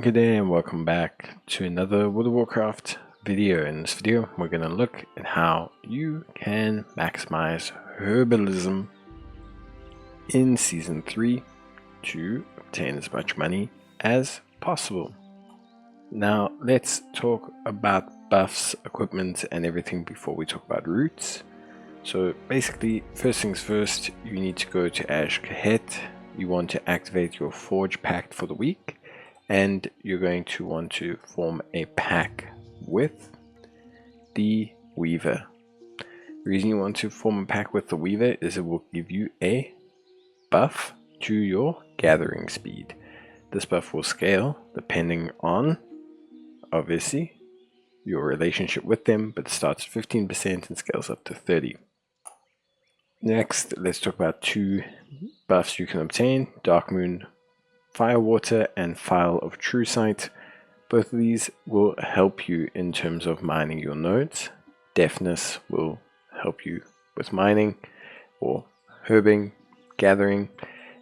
Good day and welcome back to another World of Warcraft video. In this video we're going to look at how you can maximize Herbalism in Season 3 to obtain as much money as possible. Now let's talk about buffs, equipment and everything before we talk about roots. So basically, first things first, you need to go to Karesh. You want to activate your Forge Pact for the week. And you're going to want to form a pack with the Weaver. The reason you want to form a pack with the Weaver is it will give you a buff to your gathering speed. This buff will scale depending on, obviously, your relationship with them, but it starts at 15% and scales up to 30%. Next, let's talk about two buffs you can obtain: Darkmoon Firewater and File of True Sight. Both of these will help you in terms of mining your nodes. Deafness will help you with mining or herbing, gathering,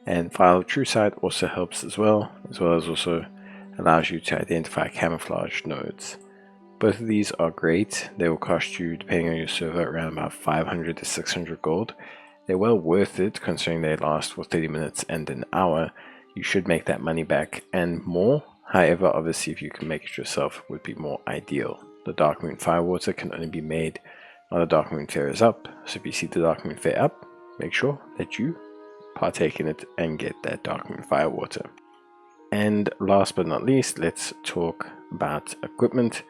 and File of True Sight also helps as well as also allows you to identify camouflage nodes. Both of these are great. They will cost you, depending on your server, around about 500 to 600 gold. They're well worth it considering they last for 30 minutes and an hour. You should make that money back and more. However, obviously if you can make it yourself, it would be more ideal. The Darkmoon Firewater can only be made while the Darkmoon Fair is up. So if you see the Darkmoon Fair up, make sure that you partake in it and get that Darkmoon Firewater. And last but not least, let's talk about equipment.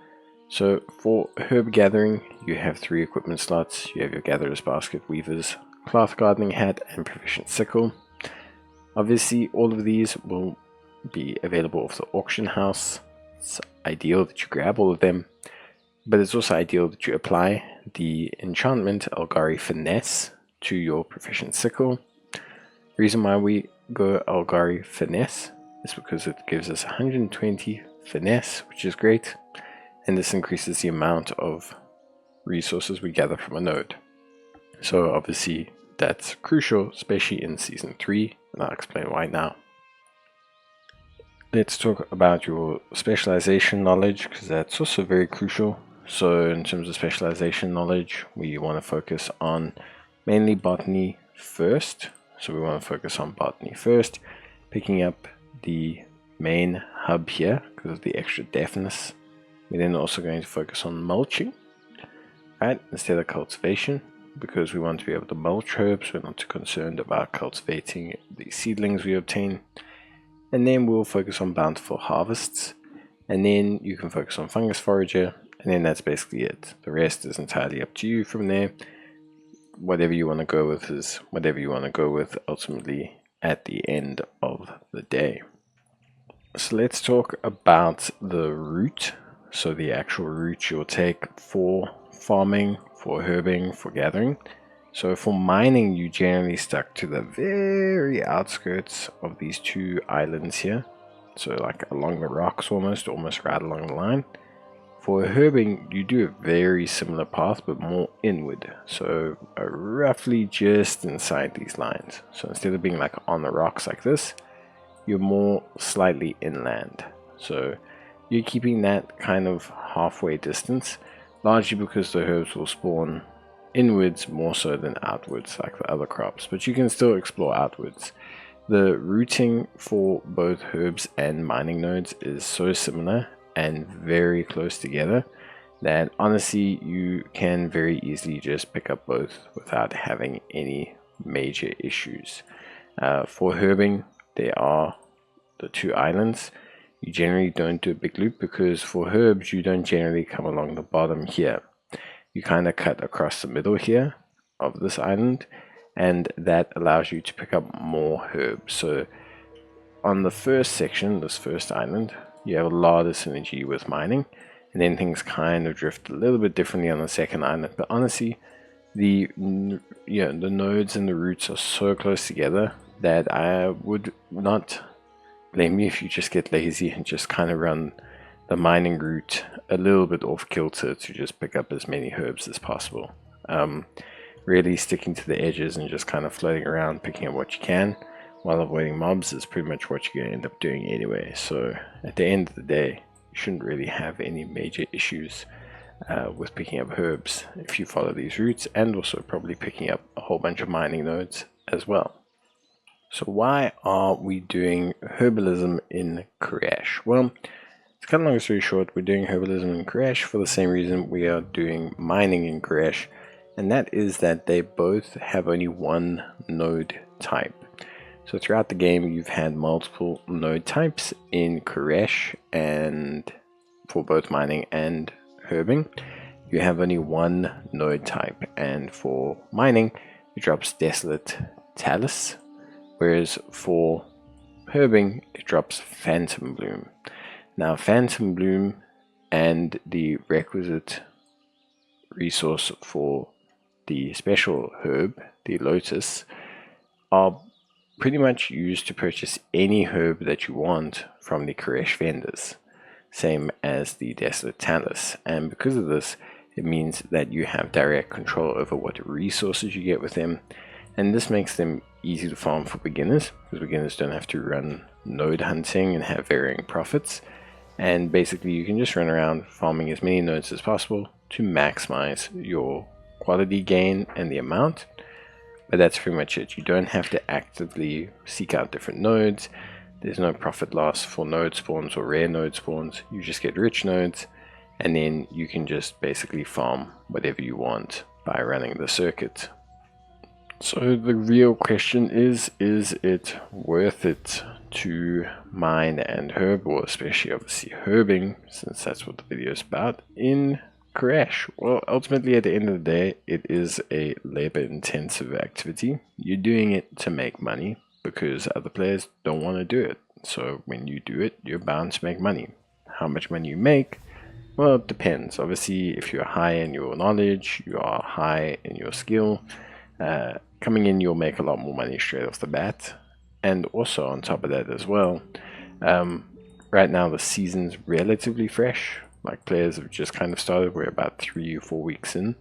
So for herb gathering, you have 3 equipment slots. You have your Gatherer's Basket, Weaver's Cloth Gardening Hat, and Proficient Sickle. Obviously, all of these will be available off the auction house. It's ideal that you grab all of them, but it's also ideal that you apply the enchantment Algari Finesse to your Proficient Sickle. The reason why we go Algari Finesse is because it gives us 120 Finesse, which is great, and this increases the amount of resources we gather from a node. So obviously that's crucial, especially in Season 3, and I'll explain why now. Let's talk about your specialization knowledge, because that's also very crucial. So in terms of specialization knowledge, we want to focus on mainly botany first. So we want to focus on botany first, picking up the main hub here because of the extra deafness. We're then also going to focus on mulching, right, instead of cultivation, because we want to be able to mulch herbs. We're not too concerned about cultivating the seedlings we obtain. And then we'll focus on bountiful harvests, and then you can focus on fungus forager, and then that's basically it. The rest is entirely up to you from there. Whatever you want to go with is whatever you want to go with ultimately at the end of the day. So let's talk about the route. So the actual route you'll take for farming, for herbing, for gathering. So for mining, you generally stuck to the very outskirts of these 2 islands here. So like along the rocks almost right along the line. For herbing, you do a very similar path, but more inward. So roughly just inside these lines. So instead of being like on the rocks like this, you're more slightly inland. So you're keeping that kind of halfway distance, largely because the herbs will spawn inwards more so than outwards like the other crops, but you can still explore outwards. The routing for both herbs and mining nodes is so similar and very close together that honestly you can very easily just pick up both without having any major issues. For herbing, there are the 2 islands. You generally don't do a big loop because for herbs you don't generally come along the bottom here. You kind of cut across the middle here of this island, and that allows you to pick up more herbs. So on the first section, this first island, you have a lot of synergy with mining, and then things kind of drift a little bit differently on the second island. But honestly, the nodes and the roots are so close together that I would not blame you if you just get lazy and just kind of run the mining route a little bit off kilter to just pick up as many herbs as possible. Really sticking to the edges and just kind of floating around picking up what you can while avoiding mobs is pretty much what you're going to end up doing anyway. So at the end of the day, you shouldn't really have any major issues with picking up herbs if you follow these routes, and also probably picking up a whole bunch of mining nodes as well. So why are we doing herbalism in Karesh? Well, to cut a long story short, we're doing herbalism in Karesh for the same reason we are doing mining in Karesh, and that is that they both have only one node type. So throughout the game, you've had multiple node types in Karesh, and for both mining and herbing, you have only one node type, and for mining, it drops Desolate Talus, whereas for herbing, it drops Phantom Bloom. Now, Phantom Bloom and the requisite resource for the special herb, the Lotus, are pretty much used to purchase any herb that you want from the Karesh vendors, same as the Desolate Talus. And because of this, it means that you have direct control over what resources you get with them, and this makes them easy to farm for beginners, because beginners don't have to run node hunting and have varying profits. And basically you can just run around farming as many nodes as possible to maximize your quality gain and the amount. But that's pretty much it. You don't have to actively seek out different nodes. There's no profit loss for node spawns or rare node spawns. You just get rich nodes, and then you can just basically farm whatever you want by running the circuit. So the real question is it worth it to mine and herb, or especially obviously herbing, since that's what the video is about, in Karesh? Well, ultimately at the end of the day, it is a labor intensive activity. You're doing it to make money because other players don't want to do it. So when you do it, you're bound to make money. How much money you make? Well, it depends. Obviously, if you're high in your knowledge, you are high in your skill, coming in, you'll make a lot more money straight off the bat. And also on top of that as well, right now the season's relatively fresh. Like, players have just kind of started. We're about 3 or 4 weeks in,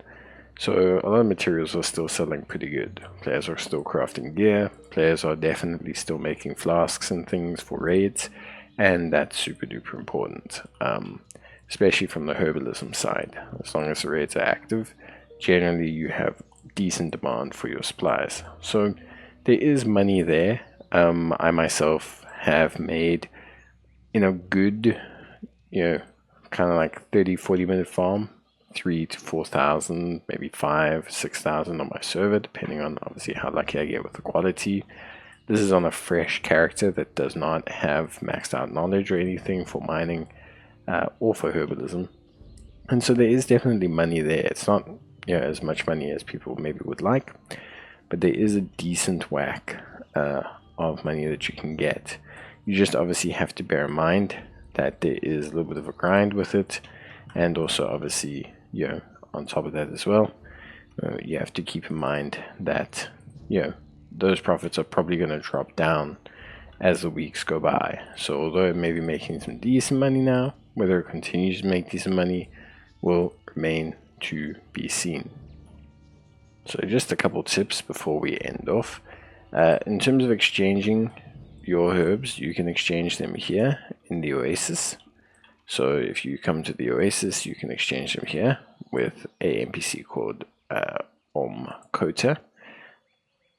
so a lot of materials are still selling pretty good. Players are still crafting gear. Players are definitely still making flasks and things for raids, and that's super duper important, especially from the herbalism side. As long as the raids are active, generally you have decent demand for your supplies, so there is money there. I myself have made, good, kind of like 30-40 minute farm, 3,000 to 4,000, maybe 5,000-6,000 on my server, depending on obviously how lucky I get with the quality. This is on a fresh character that does not have maxed out knowledge or anything for mining or for herbalism, and so there is definitely money there. It's not as much money as people maybe would like, but there is a decent whack of money that you can get. You just obviously have to bear in mind that there is a little bit of a grind with it, and also obviously on top of that as well, you have to keep in mind that those profits are probably going to drop down as the weeks go by. So although it may be making some decent money now, whether it continues to make decent money will remain to be seen. So just a couple tips before we end off. In terms of exchanging your herbs, you can exchange them here in the Oasis. So if you come to the Oasis, you can exchange them here with a NPC called Kota.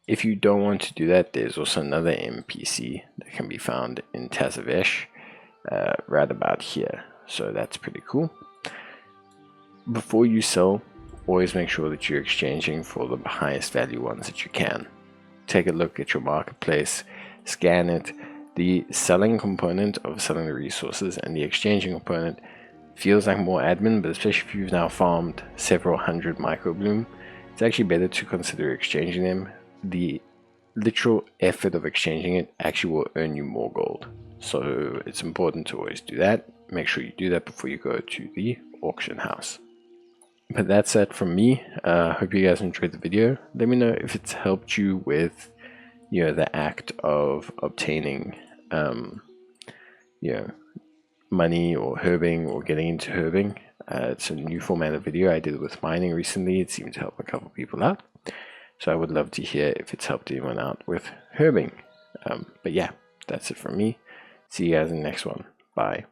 If you don't want to do that, there's also another NPC that can be found in Tazavesh, right about here. So that's pretty cool. Before you sell, always make sure that you're exchanging for the highest value ones that you can. Take a look at your marketplace, scan it. The selling component of selling the resources and the exchanging component feels like more admin, but especially if you've now farmed several hundred microbloom, it's actually better to consider exchanging them. The literal effort of exchanging it actually will earn you more gold, so it's important to always do that. Make sure you do that before you go to the auction house. But that's it from me. Hope you guys enjoyed the video. Let me know if it's helped you with the act of obtaining money or herbing or getting into herbing. It's a new format of video. I did it with mining recently. It seemed to help a couple people out, so I would love to hear if it's helped anyone out with herbing. But yeah, that's it from me. See you guys in the next one. Bye.